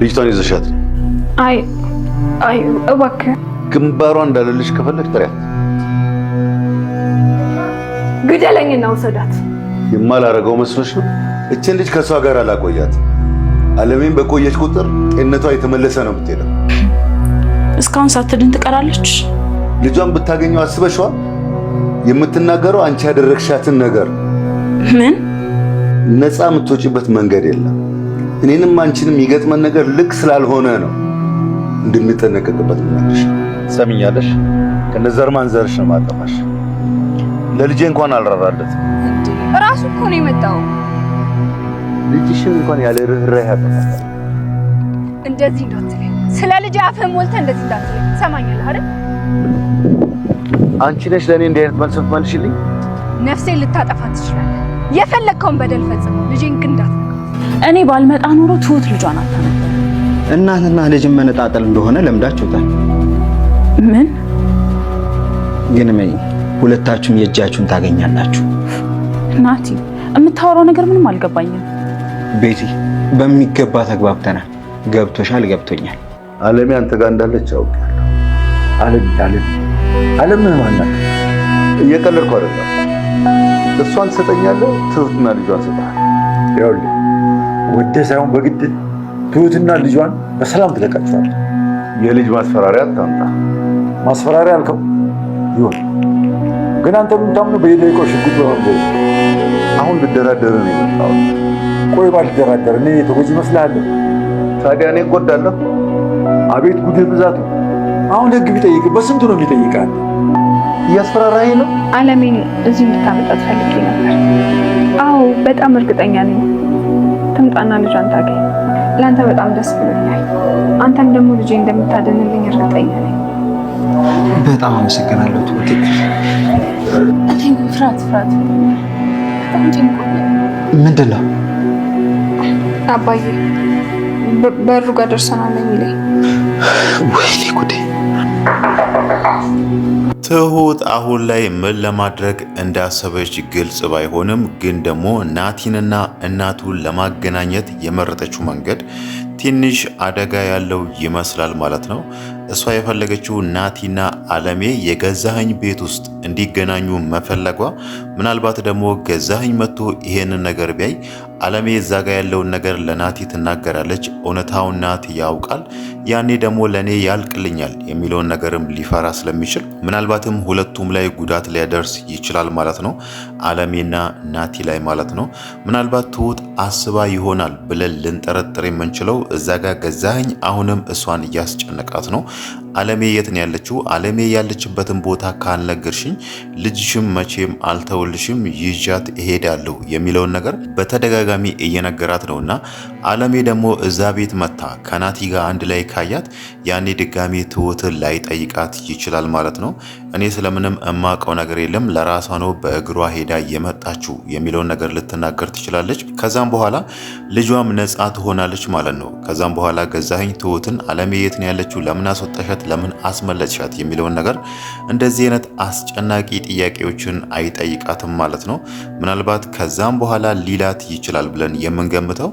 ልጅቷን ይዘሻት። አይ እባክህ ግንባሯ እንዳለልሽ ከፈለግሽ ጥሪያት። ግደለኝና ውሰዳት። የማላረገው መስሎሽ ነው? እችን ልጅ ከሷ ጋር አላቆያት። አለሜን በቆየች ቁጥር ጤንነቷ የተመለሰ ነው የምትሄደው። እስካሁን ሳትድን ትቀራለች። ልጇን ብታገኘው አስበሽዋል? የምትናገረው አንቺ ያደረግሻትን ነገር። ምን? ነፃ የምትወጪበት መንገድ የለም። እኔንም አንቺንም የሚገጥመን ነገር ልክ ስላልሆነ ነው እንድንጠነቀቅበት ምናልሽ። ሰሚኛለሽ? ከነዘር ማንዘርሽ ነው ማጠፋሽ። ለልጄ እንኳን አልራራለት። ራሱ እኮ ነው የመጣው። ልጅሽን እንኳን ያለ ርህራሄ ያጠፋል። እንደዚህ እንዳትለኝ፣ ስለ ልጅ አፍህን ሞልተህ እንደዚህ እንዳትለኝ። ትሰማኛለህ አይደል? አንቺ ነሽ ለኔ እንዲህ አይነት መልስ ትመልሽልኝ? ነፍሴን ልታጠፋ ትችላለህ። የፈለግከውን በደል ፈጽም፣ ልጄን ግን እንዳትነካ። እኔ ባልመጣ ኖሮ ትሁት ልጇን አታነበር። እናትና ልጅን መነጣጠል እንደሆነ ለምዳችሁታል። ምን ግን ምን ሁለታችሁም የእጃችሁን ታገኛላችሁ። ናቲ፣ የምታወራው ነገር ምንም አልገባኝም። ቤቲ፣ በሚገባ ተግባብተናል። ገብቶሻል? ገብቶኛል። አለሜ አንተ ጋር እንዳለች አውቃለሁ። አለም ምን ማለት? እየቀለድኩ አይደለም። እሷን ትሰጠኛለህ፣ ትሁትና ልጇን ሰጣለህ። ይኸውልህ ወደ ሳይሆን በግድ ትሁትና ልጇን በሰላም ትለቃቸዋለህ። የልጅ ማስፈራሪያ አታምጣ። ማስፈራሪያ አልከው ይሁን፣ ግን አንተ የምታምነው በየደቂቃው ሽጉጥ በመንገድ አሁን ልደራደር ነው የመጣሁት። ቆይ ባልደራደር እኔ ተጎጂ እመስልሃለሁ? ታዲያ እኔ እጎዳለሁ? አቤት ጉድህ ብዛቱ! አሁን ህግ ቢጠይቅ በስንቱ ነው የሚጠይቃል? እያስፈራራኝ ነው። አለሜን እዚህ እንድታመጣት ፈልጌ ነበር። አዎ በጣም እርግጠኛ ነኝ። ትምጣና ልጇን ታገኝ። ለአንተ በጣም ደስ ብሎኛል። አንተም ደግሞ ልጄ እንደምታደንልኝ እርግጠኛ ነኝ። በጣም አመሰግናለሁ ትሁት። እኔ ፍርሃት በጣም ጭንቆኛል። ምንድን ነው? አባዬ በሩ ጋር ደርሰናል የሚለኝ። ወይኔ ጉዴ! ትሁት አሁን ላይ ምን ለማድረግ እንዳሰበች ግልጽ ባይሆንም ግን ደግሞ ናቲንና እናቱን ለማገናኘት የመረጠችው መንገድ ትንሽ አደጋ ያለው ይመስላል ማለት ነው። እሷ የፈለገችው ናቲና አለሜ የገዛኸኝ ቤት ውስጥ እንዲገናኙ መፈለጓ፣ ምናልባት ደግሞ ገዛኸኝ መጥቶ ይሄንን ነገር ቢያይ አለሜ እዛ ጋ ያለውን ነገር ለናቲ ትናገራለች። እውነታውን ናቲ ያውቃል። ያኔ ደግሞ ለኔ ያልቅልኛል የሚለውን ነገርም ሊፈራ ስለሚችል ምናልባትም ሁለቱም ላይ ጉዳት ሊያደርስ ይችላል ማለት ነው፣ አለሜና ናቲ ላይ ማለት ነው። ምናልባት ትሁት አስባ ይሆናል ብለን ልንጠረጥር የምንችለው እዛ ጋ ገዛኸኝ አሁንም እሷን እያስጨነቃት ነው። አለሜ የት ነው ያለችው? አለሜ ያለችበትን ቦታ ካልነገርሽኝ ልጅሽም መቼም አልተውልሽም፣ ይዣት እሄዳለሁ የሚለውን ነገር በተደጋጋሚ እየነገራት ነውና አለሜ ደግሞ እዛ ቤት መታ ከናቲ ጋር አንድ ላይ ካያት ያኔ ድጋሚ ትሁትን ላይ ጠይቃት ይችላል ማለት ነው። እኔ ስለምንም እማቀው ነገር የለም፣ ለራሷ ነው በእግሯ ሄዳ የመጣችው የሚለውን ነገር ልትናገር ትችላለች። ከዛም በኋላ ልጇም ነፃ ትሆናለች ማለት ነው። ከዛም በኋላ ገዛኸኝ ትሁትን አለሜ የት ነው ያለችው? ለምን አስወጣሻት? ለምን አስመለጥሻት? የሚለውን ነገር እንደዚህ አይነት አስጨናቂ ጥያቄዎችን አይጠይቃትም ማለት ነው። ምናልባት ከዛም በኋላ ሊላት ይችላል ብለን የምንገምተው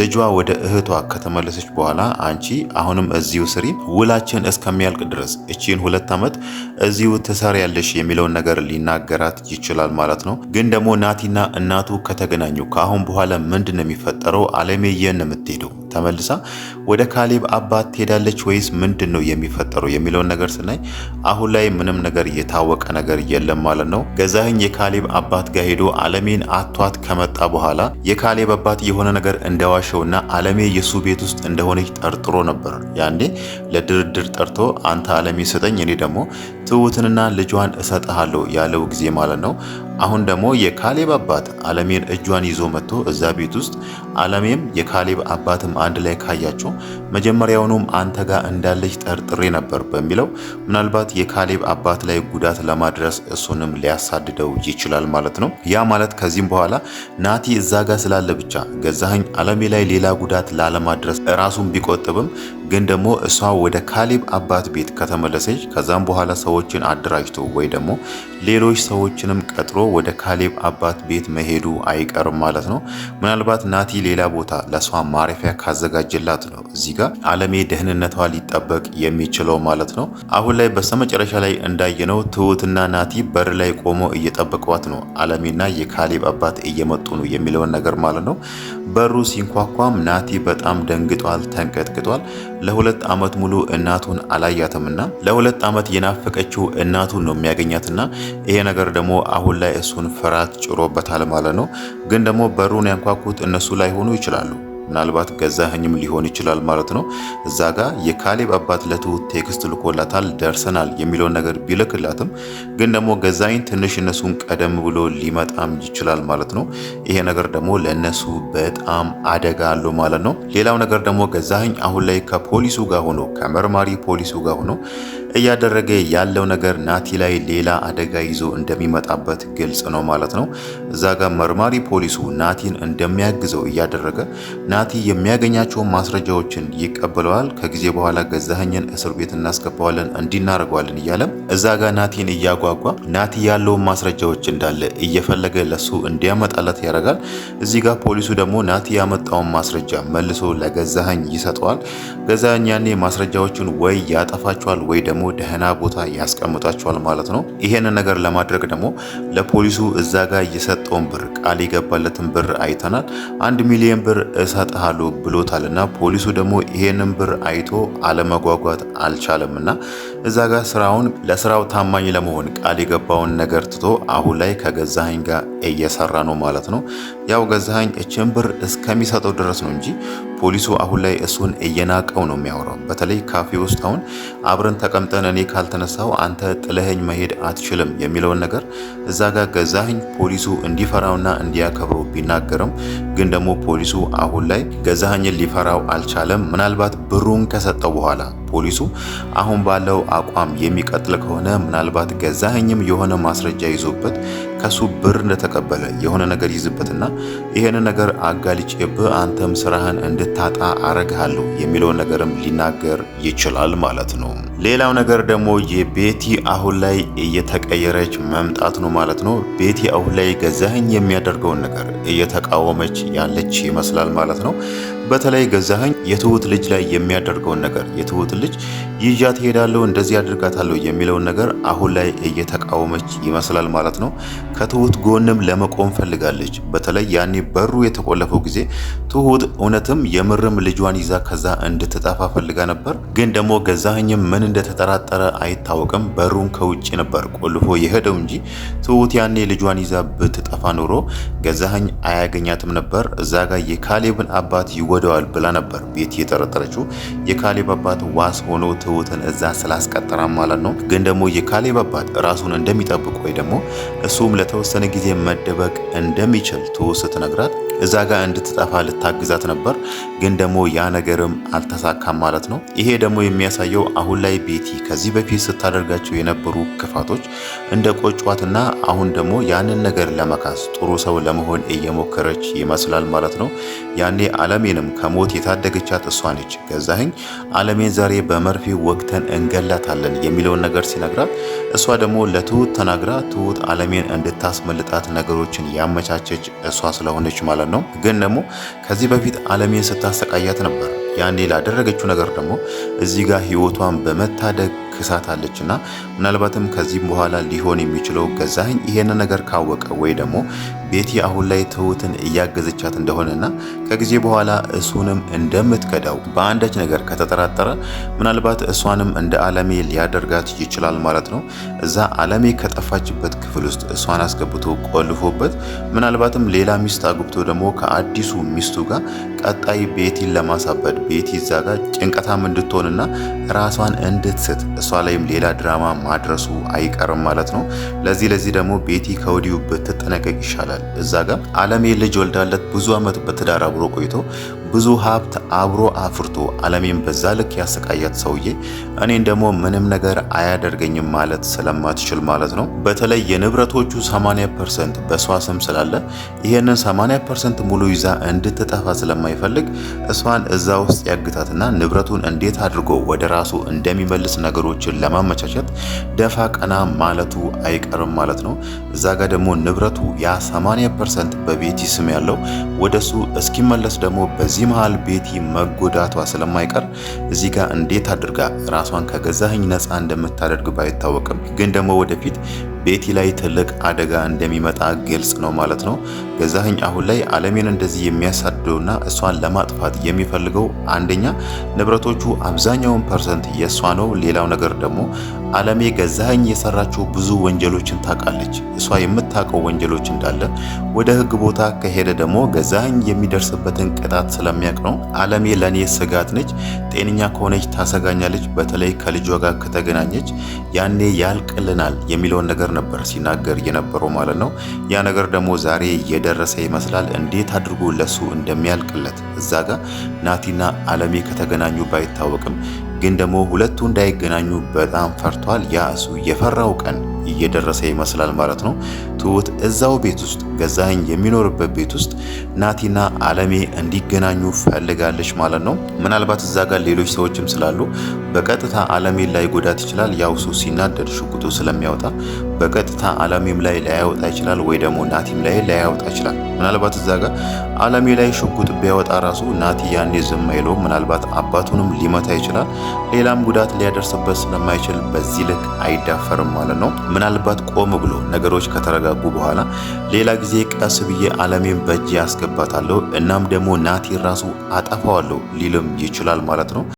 ልጇ ወደ እህቷ ከተመለሰች በኋላ አንቺ አሁንም እዚሁ ስሪ፣ ውላችን እስከሚያልቅ ድረስ እቺን 2 ዓመት እዚሁ ትሰሪያለሽ የሚለውን ነገር ሊናገራት ይችላል ማለት ነው። ግን ደግሞ ናቲና እናቱ ከተገናኙ ከአሁን በኋላ ምንድን ነው የሚፈጠረው? አለሜ የት ነው የምትሄደው? ተመልሳ ወደ ካሌብ አባት ትሄዳለች ወይስ ምንድን ነው የሚፈጠረው የሚለውን ነገር ስናይ አሁን ላይ ምንም ነገር የታወቀ ነገር የለም ማለት ነው። ገዛኸኝ የካሌብ አባት ጋር ሄዶ አለሜን አቷት ከመጣ በኋላ የካሌብ አባት የሆነ ነገር እንደዋሸውና አለሜ የሱ ቤት ውስጥ እንደሆነች ጠርጥሮ ነበር። ያኔ ለድርድር ጠርቶ አንተ አለሜ ስጠኝ፣ እኔ ደግሞ ትሁትንና ልጇን እሰጥሃለሁ ያለው ጊዜ ማለት ነው። አሁን ደግሞ የካሌብ አባት አለሜን እጇን ይዞ መጥቶ እዛ ቤት ውስጥ አለሜም የካሌብ አባትም አንድ ላይ ካያቸው መጀመሪያውኑም አንተ ጋር እንዳለች ጠርጥሬ ነበር በሚለው ምናልባት የካሌብ አባት ላይ ጉዳት ለማድረስ እሱንም ሊያሳድደው ይችላል ማለት ነው። ያ ማለት ከዚህም በኋላ ናቲ እዛ ጋር ስላለ ብቻ ገዛኸኝ አለሜ ላይ ሌላ ጉዳት ላለማድረስ ራሱን ቢቆጥብም ግን ደግሞ እሷ ወደ ካሌብ አባት ቤት ከተመለሰች ከዛም በኋላ ሰዎችን አደራጅቶ ወይ ደግሞ ሌሎች ሰዎችንም ቀጥሮ ወደ ካሌብ አባት ቤት መሄዱ አይቀርም ማለት ነው። ምናልባት ናቲ ሌላ ቦታ ለሷ ማረፊያ ካዘጋጀላት ነው እዚህ ጋር አለሜ ደህንነቷ ሊጠበቅ የሚችለው ማለት ነው። አሁን ላይ በስተመጨረሻ ላይ እንዳየነው ትሁትና ናቲ በር ላይ ቆሞ እየጠበቋት ነው። አለሜና የካሌብ አባት እየመጡ ነው የሚለውን ነገር ማለት ነው። በሩ ሲንኳኳም ናቲ በጣም ደንግጧል፣ ተንቀጥቅጧል። ለ2 ዓመት ሙሉ እናቱን አላያትምና ለ2 ዓመት የናፈቀችው እናቱን ነው የሚያገኛትና ይሄ ነገር ደግሞ አሁን ላይ እሱን ፍርሃት ጭሮበታል ማለት ነው። ግን ደግሞ በሩን ያንኳኩት እነሱ ላይ ሆኑ ይችላሉ። ምናልባት ገዛኸኝም ሊሆን ይችላል ማለት ነው። እዛ ጋር የካሌብ አባት ለትሁት ቴክስት ልኮላታል ደርሰናል የሚለውን ነገር ቢልክላትም ግን ደግሞ ገዛኸኝ ትንሽ እነሱን ቀደም ብሎ ሊመጣም ይችላል ማለት ነው። ይሄ ነገር ደግሞ ለእነሱ በጣም አደጋ አለው ማለት ነው። ሌላው ነገር ደግሞ ገዛኸኝ አሁን ላይ ከፖሊሱ ጋር ሆኖ ከመርማሪ ፖሊሱ ጋር ሆኖ እያደረገ ያለው ነገር ናቲ ላይ ሌላ አደጋ ይዞ እንደሚመጣበት ግልጽ ነው ማለት ነው። እዛ ጋር መርማሪ ፖሊሱ ናቲን እንደሚያግዘው እያደረገ ናቲ የሚያገኛቸውን ማስረጃዎችን ይቀበለዋል። ከጊዜ በኋላ ገዛኸኝን እስር ቤት እናስገባዋለን እንዲናረገዋለን እያለ እዛ ጋር ናቲን እያጓጓ ናቲ ያለውን ማስረጃዎች እንዳለ እየፈለገ ለሱ እንዲያመጣለት ያደርጋል። እዚህ ጋር ፖሊሱ ደግሞ ናቲ ያመጣውን ማስረጃ መልሶ ለገዛኸኝ ይሰጠዋል። ገዛኸኝ ያኔ ማስረጃዎችን ወይ ያጠፋቸዋል ወይ ደግሞ ደህና ቦታ ያስቀምጣቸዋል ማለት ነው። ይሄንን ነገር ለማድረግ ደግሞ ለፖሊሱ እዛ ጋር የሰጠውን ብር ቃል የገባለትን ብር አይተናል። 1 ሚሊዮን ብር እሰጥሃለሁ ብሎታልና ፖሊሱ ደግሞ ይሄንን ብር አይቶ አለመጓጓት አልቻለምና እዛ ጋር ለስራው ታማኝ ለመሆን ቃል የገባውን ነገር ትቶ አሁን ላይ ከገዛኸኝ ጋር እየሰራ ነው ማለት ነው። ያው ገዛኸኝ እችን ብር እስከሚሰጠው ድረስ ነው እንጂ ፖሊሱ አሁን ላይ እሱን እየናቀው ነው የሚያወራው። በተለይ ካፌ ውስጥ አሁን አብረን ተቀምጠን እኔ ካልተነሳው አንተ ጥለኸኝ መሄድ አትችልም የሚለውን ነገር እዛ ጋር ገዛኸኝ ፖሊሱ እንዲፈራውና እንዲያከብረው ቢናገርም ግን ደግሞ ፖሊሱ አሁን ላይ ገዛኸኝን ሊፈራው አልቻለም። ምናልባት ብሩን ከሰጠው በኋላ ፖሊሱ አሁን ባለው አቋም የሚቀጥል ከሆነ ምናልባት ገዛኸኝም የሆነ ማስረጃ ይዞበት ከሱ ብር እንደተቀበለ የሆነ ነገር ይዝበትና ይሄን ነገር አጋልጬብህ አንተም ስራህን እንድታጣ አረግሃለሁ የሚለውን ነገርም ሊናገር ይችላል ማለት ነው። ሌላው ነገር ደግሞ የቤቲ አሁን ላይ እየተቀየረች መምጣት ነው ማለት ነው። ቤቲ አሁን ላይ ገዛኸኝ የሚያደርገውን ነገር እየተቃወመች ያለች ይመስላል ማለት ነው። በተለይ ገዛኸኝ የትሁት ልጅ ላይ የሚያደርገውን ነገር የትሁት ልጅ ይዣት ሄዳለሁ እንደዚህ አድርጋታለሁ የሚለውን ነገር አሁን ላይ እየተቃወመች ይመስላል ማለት ነው። ከትሁት ጎንም ለመቆም ፈልጋለች። በተለይ ያኔ በሩ የተቆለፈው ጊዜ ትሁት እውነትም የምርም ልጇን ይዛ ከዛ እንድትጠፋ ፈልጋ ነበር። ግን ደግሞ ገዛኸኝም ምን እንደተጠራጠረ አይታወቅም። በሩን ከውጭ ነበር ቆልፎ የሄደው እንጂ ትሁት ያኔ ልጇን ይዛ ብትጠፋ ኖሮ ገዛኸኝ አያገኛትም ነበር። እዛ ጋር የካሌብን አባት ይወደዋል ብላ ነበር ቤቲ የጠረጠረችው። የካሌብ አባት ዋስ ሆኖ ትሁትን እዛ ስላስቀጠራ ማለት ነው። ግን ደግሞ የካሌብ አባት ራሱን እንደሚጠብቅ ወይ ደግሞ እሱም ለተወሰነ ጊዜ መደበቅ እንደሚችል ትሁት ስትነግራት እዛ ጋር እንድትጠፋ ልታግዛት ነበር። ግን ደግሞ ያ ነገርም አልተሳካም ማለት ነው። ይሄ ደግሞ የሚያሳየው አሁን ላይ ቤቲ ከዚህ በፊት ስታደርጋቸው የነበሩ ክፋቶች እንደ ቆጯትና አሁን ደግሞ ያንን ነገር ለመካስ ጥሩ ሰው ለመሆን እየሞከረች ይመስላል ማለት ነው። ያኔ አለሜንም ከሞት የታደገቻት እሷ ነች። ገዛኸኝ አለሜን ዛሬ በመርፌ ወቅተን እንገላታለን የሚለውን ነገር ሲነግራት እሷ ደግሞ ለትሁት ተናግራ ትሁት አለሜን እንድታስመልጣት ነገሮችን ያመቻቸች እሷ ስለሆነች ማለት ነው። ግን ደግሞ ከዚህ በፊት አለሜን ስታሰቃያት ነበር። ያኔ ላደረገችው ነገር ደግሞ እዚህ ጋር ህይወቷን በመታደግ ክሳታለችና ምናልባትም ከዚህም በኋላ ሊሆን የሚችለው ገዛኸኝ ይሄን ነገር ካወቀ ወይ ደግሞ ቤቲ አሁን ላይ ትሁትን እያገዘቻት እንደሆነና ከጊዜ በኋላ እሱንም እንደምትከዳው በአንዳች ነገር ከተጠራጠረ ምናልባት እሷንም እንደ አለሜ ሊያደርጋት ይችላል ማለት ነው። እዛ አለሜ ከጠፋችበት ክፍል ውስጥ እሷን አስገብቶ ቆልፎበት ምናልባትም ሌላ ሚስት አግብቶ ደግሞ ከአዲሱ ሚስቱ ጋር ቀጣይ ቤቲን ለማሳበድ ቤቲ እዛ ጋር ጭንቀታም እንድትሆንና ራሷን እንድትስት እሷ ላይም ሌላ ድራማ ማድረሱ አይቀርም ማለት ነው። ለዚህ ደግሞ ቤቲ ከወዲሁ ብትጠነቀቅ ይሻላል። እዛ ጋር አለሜ ልጅ ወልዳለት ብዙ ዓመት በትዳር አብሮ ቆይቶ ብዙ ሀብት አብሮ አፍርቶ አለሜን በዛ ልክ ያሰቃያት ሰውዬ እኔን ደግሞ ምንም ነገር አያደርገኝም ማለት ስለማትችል ማለት ነው። በተለይ የንብረቶቹ 80% በሷ ስም ስላለ ይሄንን 80% ሙሉ ይዛ እንድትጠፋ ስለማይፈልግ እሷን እዛ ውስጥ ያግታትና ንብረቱን እንዴት አድርጎ ወደ ራሱ እንደሚመልስ ነገሮችን ለማመቻቸት ደፋ ቀና ማለቱ አይቀርም ማለት ነው። እዛ ጋር ደግሞ ንብረቱ ያ 80% በቤቲ ስም ያለው ወደሱ እስኪመለስ ደግሞ በዚህ መሃል ቤቲ መጎዳቷ ስለማይቀር እዚህ ጋር እንዴት አድርጋ ራሷን ከገዛኸኝ ነፃ እንደምታደርግ ባይታወቅም ግን ደግሞ ወደፊት ቤቲ ላይ ትልቅ አደጋ እንደሚመጣ ግልጽ ነው ማለት ነው። ገዛኸኝ አሁን ላይ አለሜን እንደዚህ የሚያሳድደውና እሷን ለማጥፋት የሚፈልገው አንደኛ ንብረቶቹ አብዛኛውን ፐርሰንት የእሷ ነው። ሌላው ነገር ደግሞ አለሜ ገዛኸኝ የሰራችው ብዙ ወንጀሎችን ታውቃለች። እሷ የምታውቀው ወንጀሎች እንዳለ ወደ ሕግ ቦታ ከሄደ ደግሞ ገዛኸኝ የሚደርስበትን ቅጣት ስለሚያውቅ ነው። አለሜ ለኔ ስጋት ነች፣ ጤነኛ ከሆነች ታሰጋኛለች፣ በተለይ ከልጇ ጋር ከተገናኘች ያኔ ያልቅልናል የሚለውን ነገር ነበር ሲናገር የነበረው ማለት ነው። ያ ነገር ደግሞ ዛሬ የደረሰ ይመስላል። እንዴት አድርጎ ለሱ እንደሚያልቅለት እዛ ጋር ናቲና አለሜ ከተገናኙ ባይታወቅም ግን ደግሞ ሁለቱ እንዳይገናኙ በጣም ፈርቷል። ያ እሱ የፈራው ቀን እየደረሰ ይመስላል ማለት ነው። ትሁት እዛው ቤት ውስጥ ገዛኸኝ የሚኖርበት ቤት ውስጥ ናቲና አለሜ እንዲገናኙ ፈልጋለች ማለት ነው። ምናልባት እዛ ጋር ሌሎች ሰዎችም ስላሉ በቀጥታ አለሜን ላይ ጎዳት ይችላል። ያው እሱ ሲናደድ ሽጉጡ ስለሚያወጣ በቀጥታ አለሜም ላይ ላያወጣ ይችላል፣ ወይ ደግሞ ናቲም ላይ ላያወጣ ይችላል። ምናልባት እዛ ጋር አለሜ ላይ ሽጉጥ ቢያወጣ ራሱ ናቲ ያኔ ዝም አይለው፣ ምናልባት አባቱንም ሊመታ ይችላል። ሌላም ጉዳት ሊያደርስበት ስለማይችል በዚህ ልክ አይዳፈርም ማለት ነው። ምናልባት ቆም ብሎ ነገሮች ከተረጋጉ በኋላ ሌላ ጊዜ ቀስ ብዬ አለሜን በእጅ ያስገባታለሁ እናም ደግሞ ናቲ ራሱ አጠፋዋለሁ ሊልም ይችላል ማለት ነው።